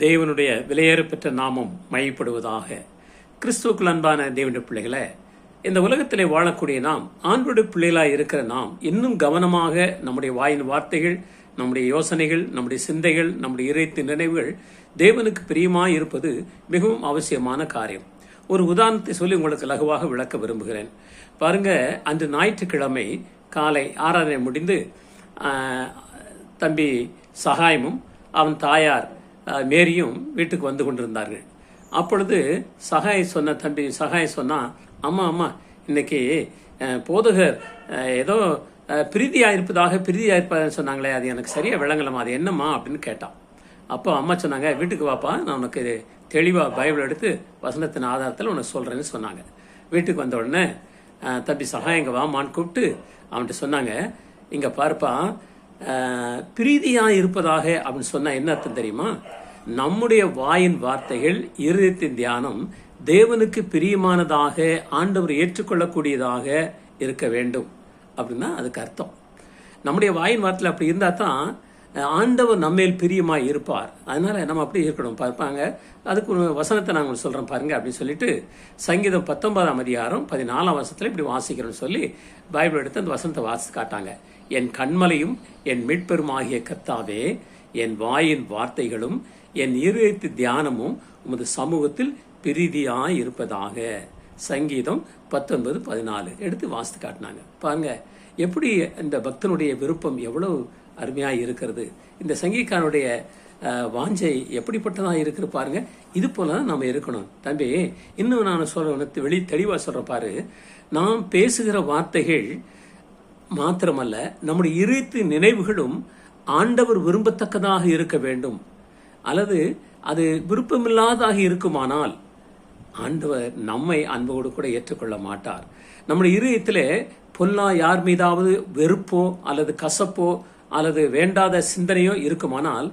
தேவனுடைய விலையேறப்பெற்ற நாமம் மையப்படுவதாக. கிறிஸ்துவுக்குள் அன்பான தேவனுடைய பிள்ளைகளை, இந்த உலகத்திலே வாழக்கூடிய நாம், ஆண்டவருடைய பிள்ளைகளாய் இருக்கிற நாம், இன்னும் கவனமாக நம்முடைய வாயின் வார்த்தைகள், நம்முடைய யோசனைகள், நம்முடைய சிந்தைகள், நம்முடைய இறைத்தின் நினைவுகள் தேவனுக்கு பிரியமாய் இருப்பது மிகவும் அவசியமான காரியம். ஒரு உதாரணத்தை சொல்லி உங்களுக்கு லகுவாக விளக்க விரும்புகிறேன். பாருங்க, அன்று ஞாயிற்றுக்கிழமை காலை ஆராதனை முடிந்து தம்பி சகாயமும் அவன் தாயார் மேரியும் வீட்டுக்கு வந்து கொண்டிருந்தார்கள். அப்பொழுது தம்பி சகாயம் சொன்னா, அம்மா அம்மா இன்னைக்கு போதகர் ஏதோ பிரீதியாயிருப்பதாக சொன்னாங்களே, அது எனக்கு சரியா விளங்கலாமா, அது என்னம்மா அப்படின்னு கேட்டான். அப்போ அம்மா சொன்னாங்க, வீட்டுக்கு வாப்பா, நான் உனக்கு தெளிவா பைபிள் எடுத்து வசனத்தின் ஆதாரத்தில் உனக்கு சொல்றேன்னு சொன்னாங்க. வீட்டுக்கு வந்த உடனே தம்பி சகாயங்க வாமான்னு கூப்பிட்டு அவன்கிட்ட சொன்னாங்க, இங்க பார்ப்பா, பிரீதியா இருப்பதாக அப்படின்னு சொன்னா என்ன அர்த்தம் தெரியுமா? நம்முடைய வாயின் வார்த்தைகள், இருதயத்தின் தியானம் தேவனுக்கு பிரியமானதாக, ஆண்டவர் ஏற்றுக்கொள்ளக்கூடியதாக இருக்க வேண்டும் அப்படின்னா அதுக்கு அர்த்தம். நம்முடைய வாயின் வார்த்தையில் அப்படி இருந்தா தான் ஆண்டவர் நம்மேல் பிரியமாய் இருப்பார். அதனால நம்ம அப்படி இருக்கணும். பார்ப்பாங்க, அதுக்கு ஒரு வசனத்தை நாங்கள் சொல்றோம் பாருங்க அப்படின்னு சொல்லிட்டு, சங்கீதம் 19ஆம் அதிகாரம் 14ஆம் வசனத்துல இப்படி வாசிக்கிறோம்னு சொல்லி பைபிள் எடுத்து அந்த வசனத்தை வாசி காட்டாங்க. என் கண்மலையும் என் மீட்பெருமாகிய கர்த்தாவே, என் வாயின் வார்த்தைகளும் என் இருதயத்து தியானமும் உமது சமூகத்தில் பிரீதியாய் இருப்பதாக. சங்கீதம் 19:14 எடுத்து வாசித்து காட்டினாங்க. பாருங்க, எப்படி இந்த பக்தனுடைய விருப்பம் எவ்வளவு அருமையாய் இருக்கிறது. இந்த சங்கீதக்காரனுடைய வாஞ்சை எப்படிப்பட்டதா இருக்கு பாருங்க. இது போல நம்ம இருக்கணும். தம்பி, இன்னும் நான் சொல்ல தெளிவா சொல்றேன் பாரு. நாம் பேசுகிற வார்த்தைகள் மாத்திரமல்ல, நம்முடைய இருத்து நினைவுகளும் ஆண்டவர் விரும்பத்தக்கதாக இருக்க வேண்டும். அல்லது அது விருப்பமில்லாதாக இருக்குமானால் ஆண்டவர் நம்மை அன்போடு கூட ஏற்றுக்கொள்ள மாட்டார். நம்முடைய இருதயத்திலே பொல்லா யார் மீதாவது வெறுப்போ அல்லது கசப்போ அல்லது வேண்டாத சிந்தனையோ இருக்குமானால்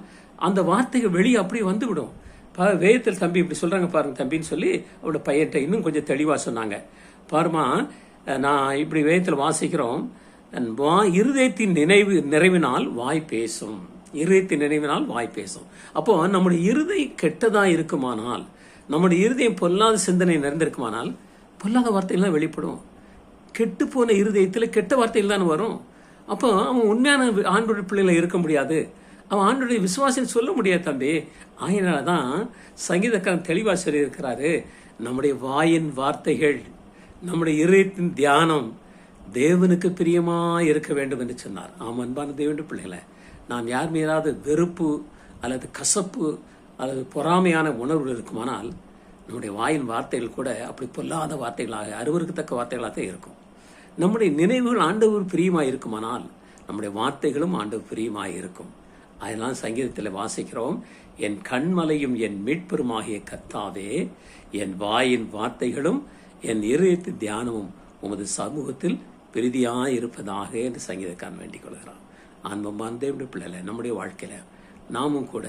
அந்த வார்த்தைகள் வெளியே அப்படியே வந்துவிடும். வேதத்தில் தம்பி இப்படி சொல்றாங்க பாருங்க தம்பின்னு சொல்லி அவரோட பையன்கிட்ட இன்னும் கொஞ்சம் தெளிவா சொன்னாங்க. பாருமா, நான் இப்படி வேதத்தில் வாசிக்கிறோம், இருதயத்தின் நிறைவினால் வாய் பேசும். இருதயத்தின் நினைவினால் வாய் பேசும். அப்போ நம்முடைய இருதயம் கெட்டதா இருக்குமானால், நம்முடைய இருதயம் பொல்லாத சிந்தனை நிறைந்திருக்குமானால் பொல்லாத வார்த்தைகள் தான் வெளிப்படும். கெட்டு போன இருதயத்தில் கெட்ட வார்த்தைகள் தான் வரும். அப்போ அவன் உண்மையான ஆண்டோடைய பிள்ளைகளை இருக்க முடியாது, அவன் ஆண்டோடைய விசுவாசம் சொல்ல முடியாது தம்பி. அதனாலதான் சங்கீதக்காரன் தெளிவா சொல்லி இருக்கிறாரு, நம்முடைய வாயின் வார்த்தைகள், நம்முடைய இருதயத்தின் தியானம் தேவனுக்கு பிரியமா இருக்க வேண்டும் என்று சொன்னார். ஆம், அன்பான தேவனுடைய பிள்ளைகளை, நாம் யார் மீதாவது வெறுப்பு அல்லது கசப்பு அல்லது பொறாமையான உணர்வு இருக்குமானால் நம்முடைய வாயின் வார்த்தைகள் கூட அப்படி பொல்லாத வார்த்தைகளாக, அருவருக்கத்தக்க வார்த்தைகளாக தான் இருக்கும். நம்முடைய நினைவுகள் ஆண்டவர் பிரியமாய் இருக்குமானால் நம்முடைய வார்த்தைகளும் ஆண்டவர் பிரியமாய் இருக்கும். அதனால் சங்கீதத்தில் வாசிக்கிறோம், என் கண்மலையும் என் மீட்பெருமாகிய கர்த்தாவே, என் வாயின் வார்த்தைகளும் என் இருதயத்து தியானமும் உமது சமூகத்தில் பிரீதியாய் இருப்பதாக என்று சங்கீதக்காரன் வேண்டிக் கொள்கிறான். அன்பமான தேவனுடைய பிள்ளைகளை, நம்முடைய வாழ்க்கையில நாமும் கூட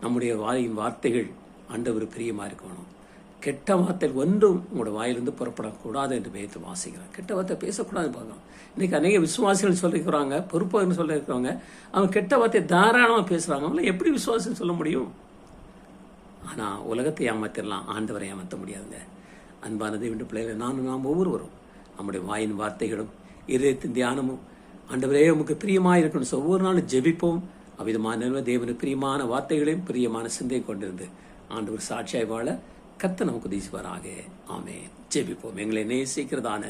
நம்முடைய வாயின் வார்த்தைகள் ஆண்டவர் பிரியமா இருக்கணும். கெட்ட வார்த்தைகள் ஒன்றும் உங்களோட வாயிலிருந்து புறப்படக்கூடாது என்று பேத்து வாசிக்கிறேன். கெட்ட வார்த்தை பேசக்கூடாதுன்னு பார்க்கலாம். இன்னைக்கு அநேக விசுவாசிகள் சொல்லிருக்கிறாங்க, பொறுப்பாக சொல்லிருக்கிறவங்க, அவங்க கெட்ட வார்த்தையை தாராளமாக பேசுறாங்க. அவங்கள எப்படி விசுவாசம் சொல்ல முடியும்? ஆனா உலகத்தை ஏமாத்திடலாம், ஆண்டவரை ஏமாற்ற முடியாதுங்க. அன்பான தேவனுடைய பிள்ளைகளை, நாம் ஒவ்வொருவரும் நம்முடைய வாயின் வார்த்தைகளும் இருதயத்தின் தியானமும் ஆண்டவரே உமக்கு பிரியமாக இருக்கணும். ஒவ்வொரு நாளும் ஜெபிப்போம். அவ்விதமான தேவனுக்கு பிரியமான வார்த்தைகளையும் பிரியமான சிந்தையை கொண்டிருந்து ஆண்டவர் சாட்சியாய் வாழ கர்த்தர் நமக்கு உதவிசுவாராக. ஆமென். ஜெபிப்போம். எங்களை நேசிக்கிறதான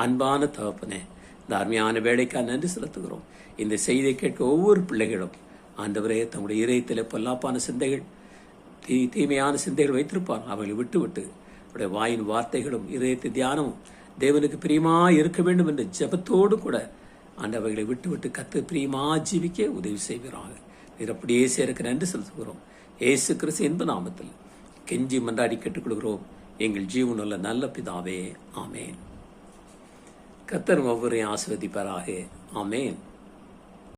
அன்பான தகப்பனே, இந்த அருமையான வேலைக்காக நன்றி செலுத்துகிறோம். இந்த செய்தியை கேட்க ஒவ்வொரு பிள்ளைகளும் ஆண்டவரே தம்முடைய இதயத்தில் பொல்லாப்பான சிந்தைகள், தீமையான சிந்தைகள் வைத்திருப்பார். அவர்களை விட்டு அவருடைய வாயின் வார்த்தைகளும் இதயத்து தியானமும் தேவனுக்கு பிரியமா இருக்க வேண்டும் என்ற ஜெபத்தோடு கூட ஆண்டவர்களை விட்டு கர்த்தர் பிரியமா ஜீவிக்க உதவி செய்கிறாங்க. நீர் அப்படியே சேர்க்க நன்றி செலுத்துகிறோம். இயேசு கிறிஸ்து என்ப நாமத்தில் கெஞ்சி மன்றாடி கேட்டுக்கொள்கிறோம், எங்கள் ஜீவனுள்ள நல்ல பிதாவே. ஆமேன். கர்த்தர் ஒவ்வொருவரையும் ஆசீர்வதிப்பாராக. ஆமேன்.